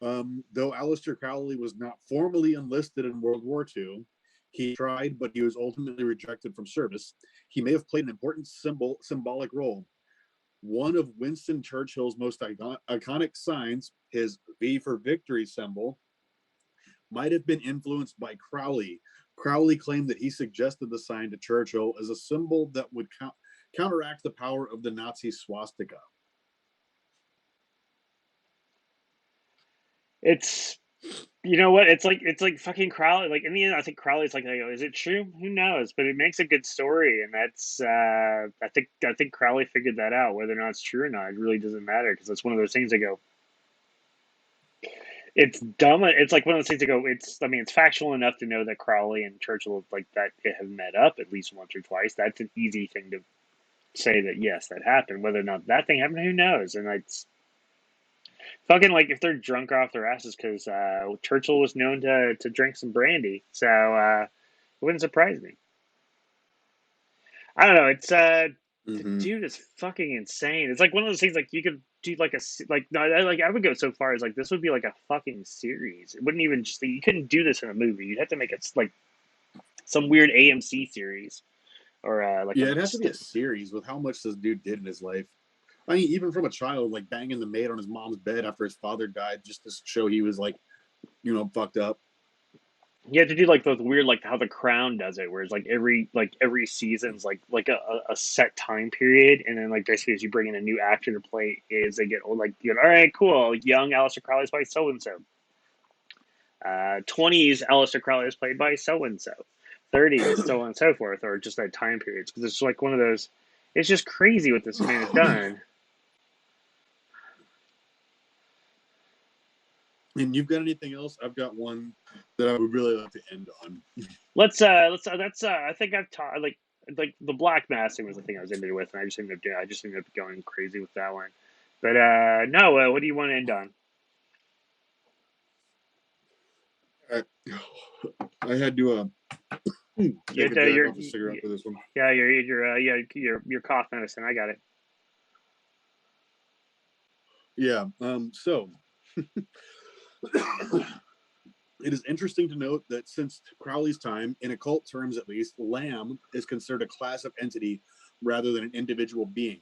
Though Aleister Crowley was not formally enlisted in World War II, he tried, but he was ultimately rejected from service. He may have played an important symbolic role. One of Winston Churchill's most iconic signs, his V for Victory symbol, might have been influenced by Crowley. Crowley claimed that he suggested the sign to Churchill as a symbol that would counteract the power of the Nazi swastika. it's you know what? It's like fucking Crowley. Like in the end, I think Crowley's like, is it true? Who knows? But it makes a good story, and that's I think Crowley figured that out. Whether or not it's true or not, it really doesn't matter because it's one of those things that go. It's dumb. It's like one of those things that go. It's I mean, it's factual enough to know that Crowley and Churchill like that have met up at least once or twice. That's an easy thing to say that yes, that happened. Whether or not that thing happened, who knows? And it's fucking like if they're drunk off their asses because Churchill was known to drink some brandy, so it wouldn't surprise me. I don't know. It's the Mm-hmm. dude is fucking insane. It's like one of those things like you could do like like no, I would go so far as like this would be like a fucking series. It wouldn't even just you couldn't do this in a movie. You'd have to make it like some weird AMC series or like Yeah, a it has to be a series with how much this dude did in his life. I mean, even from a child, like banging the maid on his mom's bed after his father died, just to show he was like, fucked up. you have to do like those weird like how the Crown does it, where it's like every season's like a set time period, and then like basically as you bring in a new actor to play is they get old like you know all right cool young Aleister Crowley's by so and so 20s Aleister Crowley is played by so and so 30s so on and so forth or just that time periods because it's like one of those it's just crazy what this man has done. And you've got anything else? I've got one that I would really like to end on. Let's that's I think I've taught like the black massing was the thing I was into with and I just ended up going crazy with that one. But no, what do you want to end on? I, I had to You take a drag off a cigarette for this one. yeah your cough medicine. I got it. Yeah. So it is interesting to note that since Crowley's time, in occult terms at least, Lamb is considered a class of entity rather than an individual being.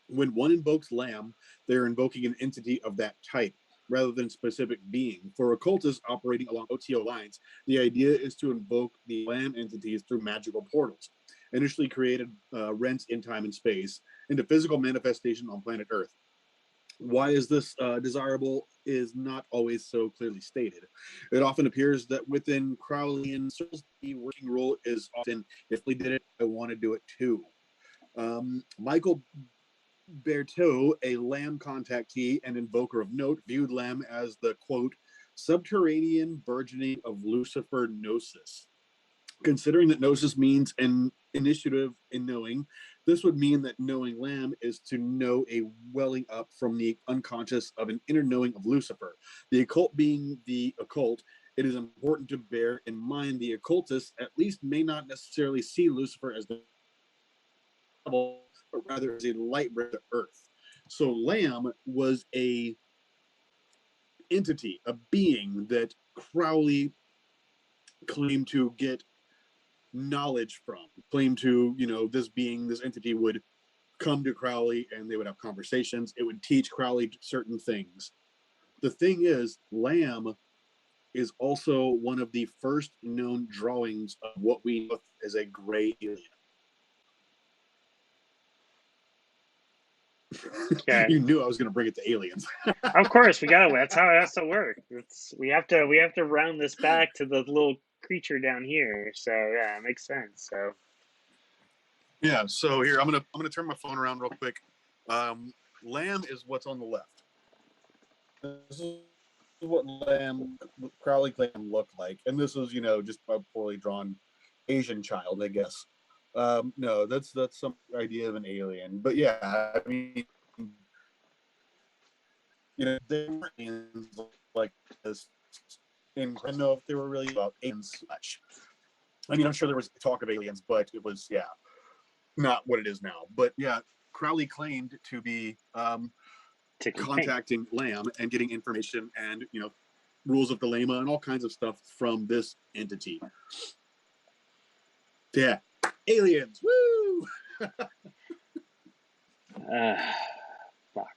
When one invokes Lamb, they're invoking an entity of that type rather than specific being. For occultists operating along OTO lines, the idea is to invoke the Lamb entities through magical portals, initially created rents in time and space, into physical manifestation on planet Earth. Why is this desirable is not always so clearly stated. It often appears that within Crowleyan circles, the working rule is often, if we did it, I want to do it too. Michael Berthaud, a Lamb contactee and invoker of note, viewed Lamb as the, quote, subterranean burgeoning of Lucifer Gnosis. Considering that Gnosis means an initiative in knowing, this would mean that knowing Lamb is to know a welling up from the unconscious of an inner knowing of Lucifer. The occult being the occult, it is important to bear in mind the occultists at least may not necessarily see Lucifer as the devil, but rather as a light bringer to earth. So Lamb was a entity, a being that Crowley claimed to get knowledge from, claimed to, this being, this entity would come to Crowley and they would have conversations. It would teach Crowley certain things. The thing is, Lamb is also one of the first known drawings of what we know as a gray alien. Okay. You knew I was going to bring it to aliens. Of course, we got to. That's how it has to work. We have to round this back to the little creature down here. So yeah, it makes sense. So Yeah. So here I'm gonna turn my phone around real quick. Lamb is what's on the left. This is what Crowley Lamb looked like, and this is just a poorly drawn Asian child, I guess. No, that's some idea of an alien, but yeah, I mean, they were aliens like this. And I don't know if they were really about aliens much. I mean, I'm sure there was talk of aliens, but it was not what it is now. But yeah, Crowley claimed to be contacting Lamb and getting information and rules of the Lama and all kinds of stuff from this entity. Yeah, aliens, woo! Fuck.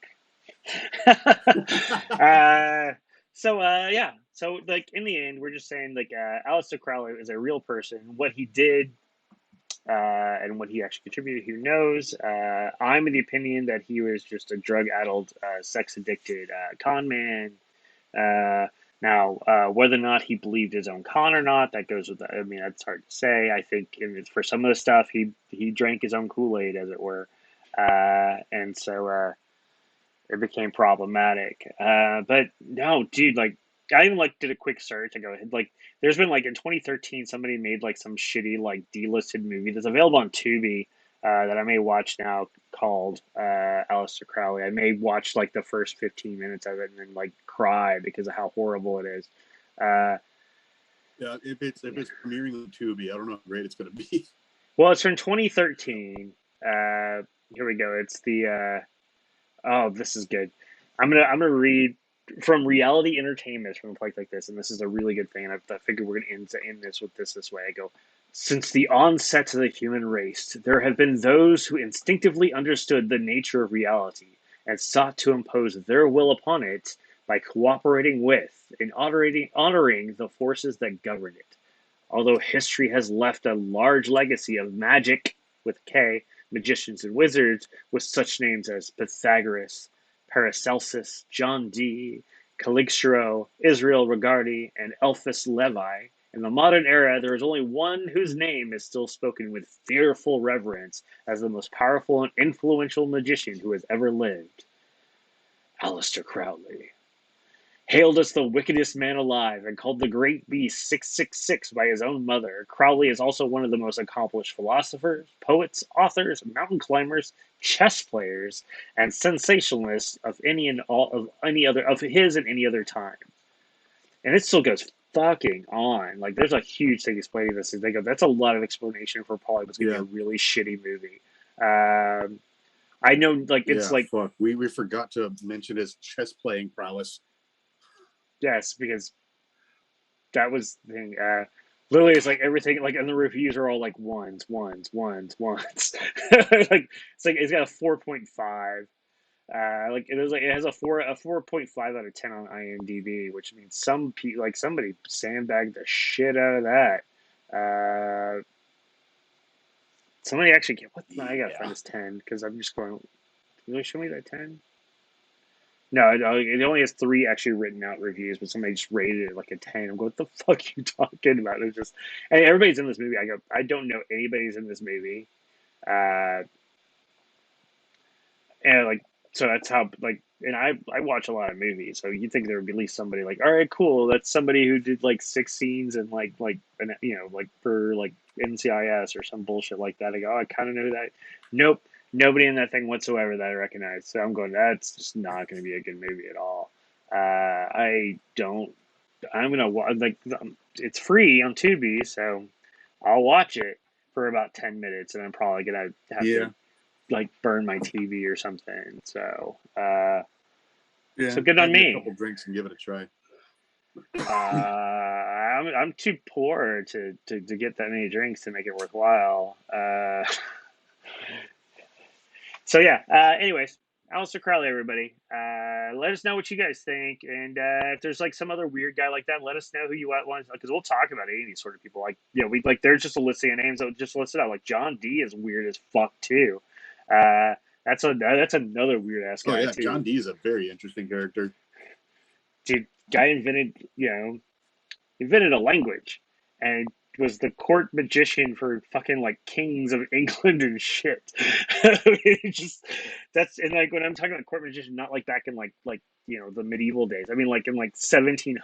Yeah. So like in the end, we're just saying like Aleister Crowley is a real person. What he did and what he actually contributed, who knows? I'm of the opinion that he was just a drug-addled, sex-addicted con man. Now, whether or not he believed his own con or not, that goes with. I mean, that's hard to say. I think for some of the stuff, he drank his own Kool-Aid, as it were, and so it became problematic. But no, dude, like I even like did a quick search. I go ahead, like there's been like in 2013 somebody made like some shitty like delisted movie that's available on Tubi that I may watch now called Aleister Crowley. I may watch like the first 15 minutes of it and then like cry because of how horrible it is. Uh, Yeah, if it's premiering on Tubi, I don't know how great it's going to be. well, it's from 2013. Here we go. It's the oh, this is good. I'm gonna read from Reality Entertainment from a place like this, and this is a really good thing. And I figured we're gonna end this with this way. I go, since the onset of the human race, there have been those who instinctively understood the nature of reality and sought to impose their will upon it by cooperating with and honoring the forces that govern it. Although history has left a large legacy of magic with K, magicians and wizards with such names as Pythagoras, Paracelsus, John Dee, Caligstro, Israel Regardie, and Elphus Levi, in the modern era there is only one whose name is still spoken with fearful reverence as the most powerful and influential magician who has ever lived, Aleister Crowley. Hailed as the wickedest man alive and called the Great Beast 666 by his own mother, Crowley is also one of the most accomplished philosophers, poets, authors, mountain climbers, chess players, and sensationalists of any and all of any other of his and any other time. And it still goes fucking on. Like there's a huge thing explaining this. They go, that's a lot of explanation for probably what's gonna be a really shitty movie. I know, like it's Yeah, like fuck. We forgot to mention his chess playing prowess. yes, because that was the thing. Literally, it's like everything, like, and the reviews are all like ones, ones, ones, ones. Like it's like it's got a 4.5. Like it has a 4.5 out of 10 on IMDb, which means some people like somebody sandbagged the shit out of that. Somebody actually get what? No, I gotta find this 10 because I'm just going. Can you show me that 10? No, it only has three actually written out reviews, but somebody just rated it like a 10. I'm going, what the fuck are you talking about? It's just, and everybody's in this movie. I go, I don't know anybody's in this movie. Uh, and like, so that's how, like, and I watch a lot of movies, so you think there would be at least somebody like, all right, cool. That's somebody who did like 6 scenes and like for like NCIS or some bullshit like that. I go, oh, I kind of know that. Nope. Nobody in that thing whatsoever that I recognize. So I'm going, that's just not going to be a good movie at all. I don't. I'm gonna like it's free on Tubi, so I'll watch it for about 10 minutes, and I'm probably gonna have Yeah. to like burn my TV or something. So Yeah, so good on maybe a me. couple drinks and give it a try. I'm too poor to get that many drinks to make it worthwhile. So yeah. Anyways, Aleister Crowley, everybody. Let us know what you guys think, and if there's like some other weird guy like that, let us know who you want because we'll talk about any of these sort of people. Like we like there's just a listing of names that just listed out. Like John Dee is weird as fuck too. Uh, that's another weird ass Oh guy yeah, too. John Dee is a very interesting character. Dude, guy invented invented a language, and was the court magician for fucking like kings of England and shit. It just that's and like when I'm talking about court magician, not like back in like the medieval days. I mean like in like 1700s,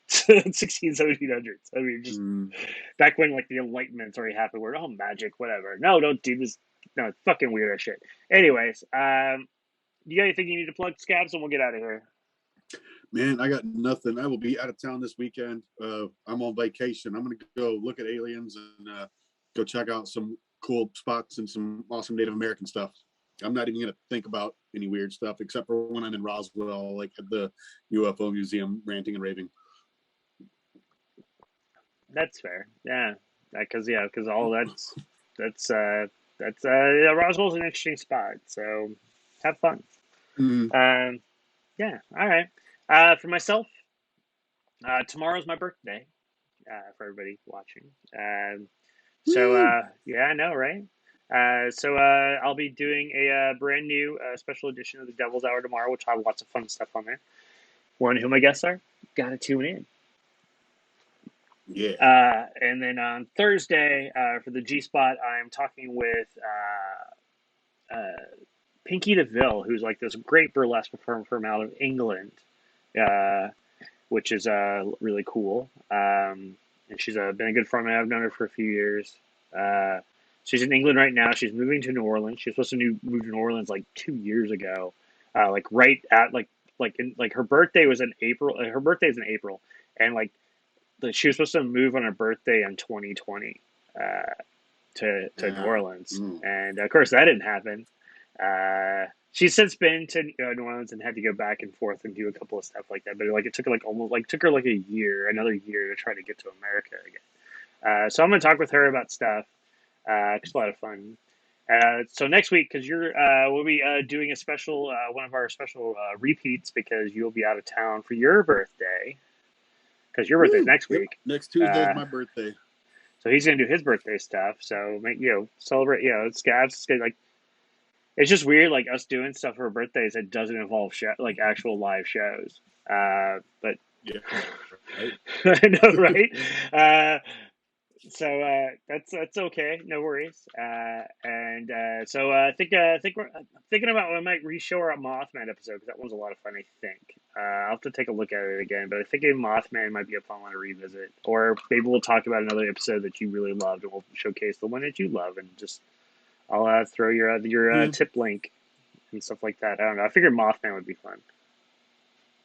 1700s. I mean just Mm. back when like the Enlightenment's already happened. Where magic, whatever. No, don't do this. No, it's fucking weird as shit. Anyways, you got anything you need to plug, Skabs, and we'll get out of here. Man, I got nothing. I will be out of town this weekend. I'm on vacation. I'm going to go look at aliens and go check out some cool spots and some awesome Native American stuff. I'm not even going to think about any weird stuff except for when I'm in Roswell, like at the UFO museum, ranting and raving. That's fair. Because all that's Roswell's an interesting spot. So have fun. Mm. Yeah. All right. For myself, tomorrow's my birthday. For everybody watching. Yeah, I know, right? I'll be doing a brand new special edition of the Devil's Hour tomorrow, which will have lots of fun stuff on there. Wondering who my guests are? Gotta tune in. Yeah. And then on Thursday, for the G Spot, I'm talking with Pinky DeVille, who's like this great burlesque performer from out of England, which is really cool. And she's been a good friend. I've known her for a few years. She's in England right now. She's moving to New Orleans. She was supposed to move to New Orleans like 2 years ago, like right at her birthday was in April. Her birthday is in April, and like she was supposed to move on her birthday in 2020 to New Orleans, and of course that didn't happen. She's since been to New Orleans and had to go back and forth and do a couple of stuff like that. But like it took her like another year to try to get to America again. So I'm gonna talk with her about stuff. It's a lot of fun. So next week, because we'll be doing a special, one of our special repeats because you'll be out of town for your birthday. Because your birthday's next week. Next Tuesday is my birthday. So he's gonna do his birthday stuff. So celebrate. It's Skabs. It's good, like it's just weird, like us doing stuff for birthdays that doesn't involve like actual live shows. But yeah, right? I know, right? So that's okay, no worries. So I think we're thinking about we might re-show our Mothman episode because that one's a lot of fun. I think I'll have to take a look at it again, but I think Mothman might be a fun one to revisit, or maybe we'll talk about another episode that you really loved, and we'll showcase the one that you love, and just I'll throw your tip link and stuff like that. I don't know. I figured Mothman would be fun.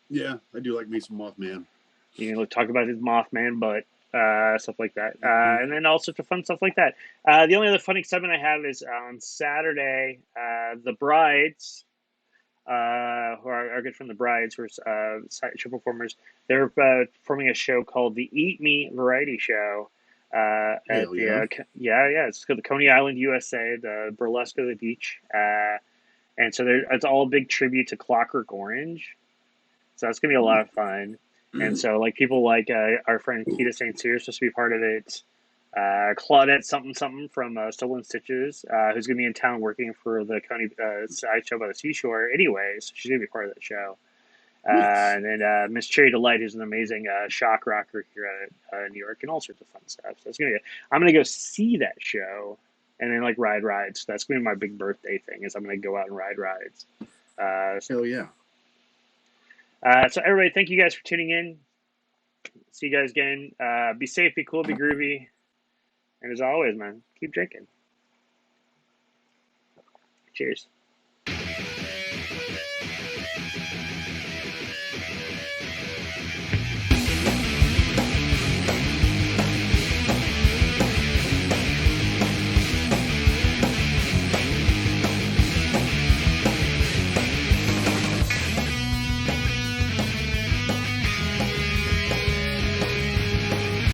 Yeah, I do like me some Mothman. You can talk about his Mothman butt. Stuff like that, and then all sorts of fun stuff like that. The only other fun excitement I have is on Saturday, the Brides, who are good from the Brides, who are show performers. They're performing a show called the Eat Me Variety Show at it's called the Coney Island, USA, the Burlesque of the Beach, and so it's all a big tribute to Clockwork Orange. So that's gonna be a lot of fun. And so, like, people like our friend Keita St. Cyr is supposed to be part of it. Claudette something from Stolen Stitches, who's going to be in town working for the Coney sideshow by the seashore. Anyways, she's going to be part of that show. And then Miss Cherry Delight, who's an amazing shock rocker here at New York, and all sorts of fun stuff. So I'm going to go see that show, and then like ride rides. So that's going to be my big birthday thing. Is I'm going to go out and ride rides. Hell yeah. So everybody, thank you guys for tuning in. See you guys again. Be safe, be cool, be groovy. And as always, man, keep drinking. Cheers.